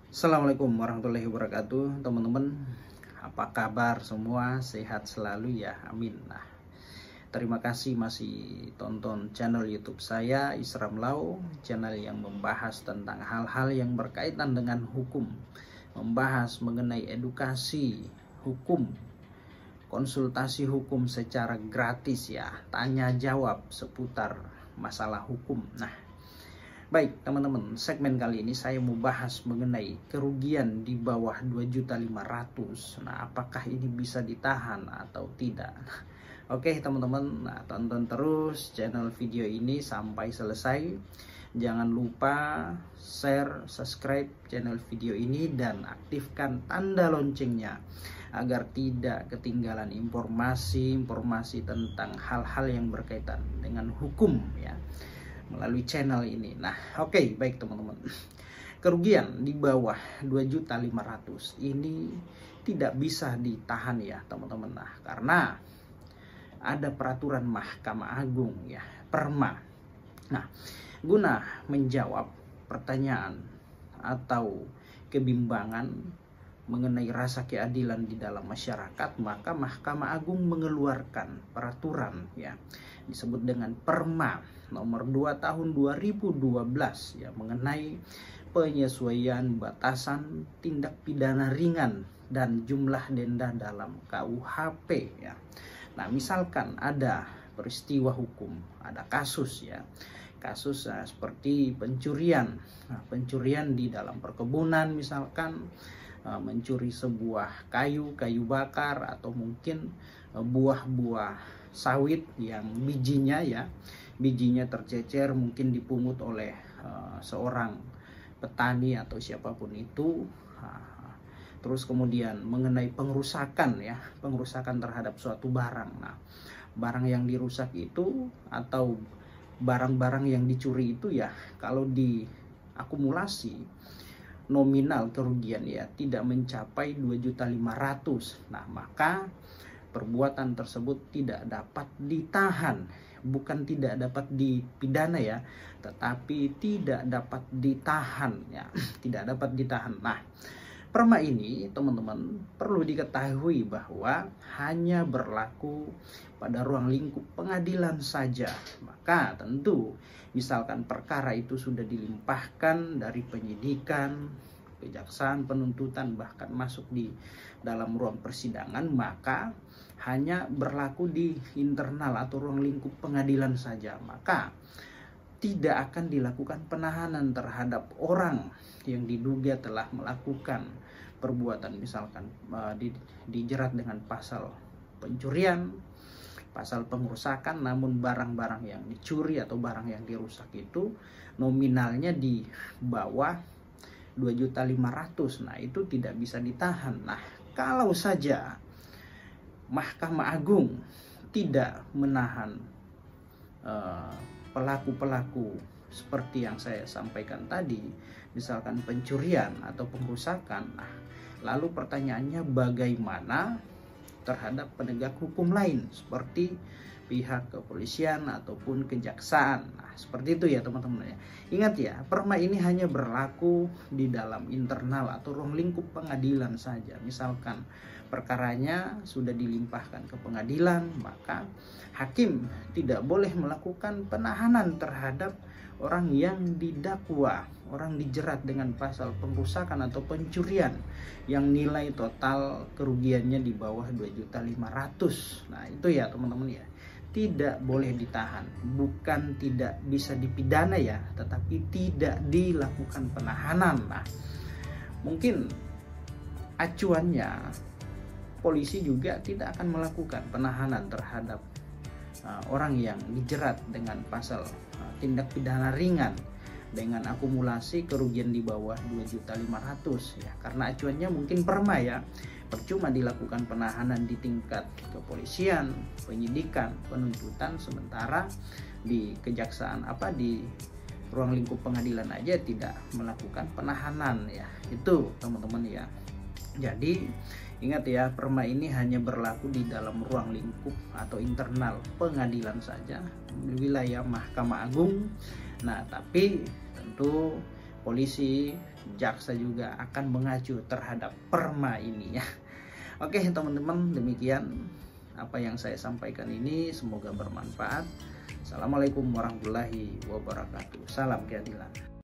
Assalamualaikum warahmatullahi wabarakatuh, teman-teman. Apa kabar semua? Sehat selalu ya, amin. Nah, terima kasih masih tonton channel YouTube saya, Isram Lau, channel yang membahas tentang hal-hal yang berkaitan dengan hukum, membahas mengenai edukasi hukum, konsultasi hukum secara gratis ya, tanya jawab seputar masalah hukum. Nah, baik teman-teman, segmen kali ini saya mau bahas mengenai kerugian di bawah 2.500.000. Nah, apakah ini bisa ditahan atau tidak? Oke teman-teman, nah, tonton terus channel video ini sampai selesai. Jangan lupa share, subscribe channel video ini dan aktifkan tanda loncengnya agar tidak ketinggalan informasi tentang hal-hal yang berkaitan dengan hukum ya, melalui channel ini. Nah, oke, baik teman-teman. Kerugian di bawah 2.500.000 ini tidak bisa ditahan ya, teman-teman. Nah, karena ada peraturan Mahkamah Agung ya, Perma. Nah, guna menjawab pertanyaan atau kebimbangan mengenai rasa keadilan di dalam masyarakat, maka Mahkamah Agung mengeluarkan peraturan ya, disebut dengan Perma nomor 2 tahun 2012 ya, mengenai penyesuaian batasan tindak pidana ringan dan jumlah denda dalam KUHP ya. Nah, misalkan ada peristiwa hukum, ada kasus ya, kasus seperti pencurian. Nah, pencurian di dalam perkebunan misalkan, mencuri sebuah kayu bakar, atau mungkin buah-buah sawit yang bijinya tercecer, mungkin dipungut oleh seorang petani atau siapapun itu. Terus kemudian mengenai pengerusakan ya, pengerusakan terhadap suatu barang. Nah, barang yang dirusak itu atau barang-barang yang dicuri itu ya, kalau diakumulasi nominal kerugian ya tidak mencapai 2.500.000. Nah, maka perbuatan tersebut tidak dapat ditahan, bukan tidak dapat dipidana ya, tetapi tidak dapat ditahan ya, tidak dapat ditahan. Nah, Perma ini teman-teman perlu diketahui bahwa hanya berlaku pada ruang lingkup pengadilan saja. Maka tentu misalkan perkara itu sudah dilimpahkan dari penyidikan, kejaksaan, penuntutan, bahkan masuk di dalam ruang persidangan, maka hanya berlaku di internal atau ruang lingkup pengadilan saja. Maka tidak akan dilakukan penahanan terhadap orang yang diduga telah melakukan perbuatan, misalkan dijerat dengan pasal pencurian, pasal pengerusakan, namun barang-barang yang dicuri atau barang yang dirusak itu nominalnya di bawah 2.500.000. Nah, itu tidak bisa ditahan. Nah, kalau saja Mahkamah Agung tidak menahan pelaku-pelaku seperti yang saya sampaikan tadi, misalkan pencurian atau pengerusakan, nah, lalu pertanyaannya bagaimana terhadap penegak hukum lain seperti pihak kepolisian ataupun kejaksaan. Nah, seperti itu ya teman-teman ya. Ingat ya, Perma ini hanya berlaku di dalam internal atau ruang lingkup pengadilan saja. Misalkan perkaranya sudah dilimpahkan ke pengadilan, maka hakim tidak boleh melakukan penahanan terhadap orang yang didakwa, orang dijerat dengan pasal pengerusakan atau pencurian yang nilai total kerugiannya di bawah 2.500.000. Nah, itu ya teman-teman ya, tidak boleh ditahan, bukan tidak bisa dipidana ya, tetapi tidak dilakukan penahanan. Nah, mungkin acuannya polisi juga tidak akan melakukan penahanan terhadap orang yang dijerat dengan pasal tindak pidana ringan dengan akumulasi kerugian di bawah 2.500.000 ya, karena acuannya mungkin Perma ya. Percuma dilakukan penahanan di tingkat kepolisian, penyidikan, penuntutan, sementara di kejaksaan di ruang lingkup pengadilan aja tidak melakukan penahanan ya. Itu teman-teman ya. Jadi ingat ya, Perma ini hanya berlaku di dalam ruang lingkup atau internal pengadilan saja, wilayah Mahkamah Agung. Nah, tapi tentu polisi, jaksa juga akan mengacu terhadap perma ini ya. Oke teman-teman, demikian apa yang saya sampaikan ini, semoga bermanfaat. Assalamualaikum warahmatullahi wabarakatuh. Salam keadilan.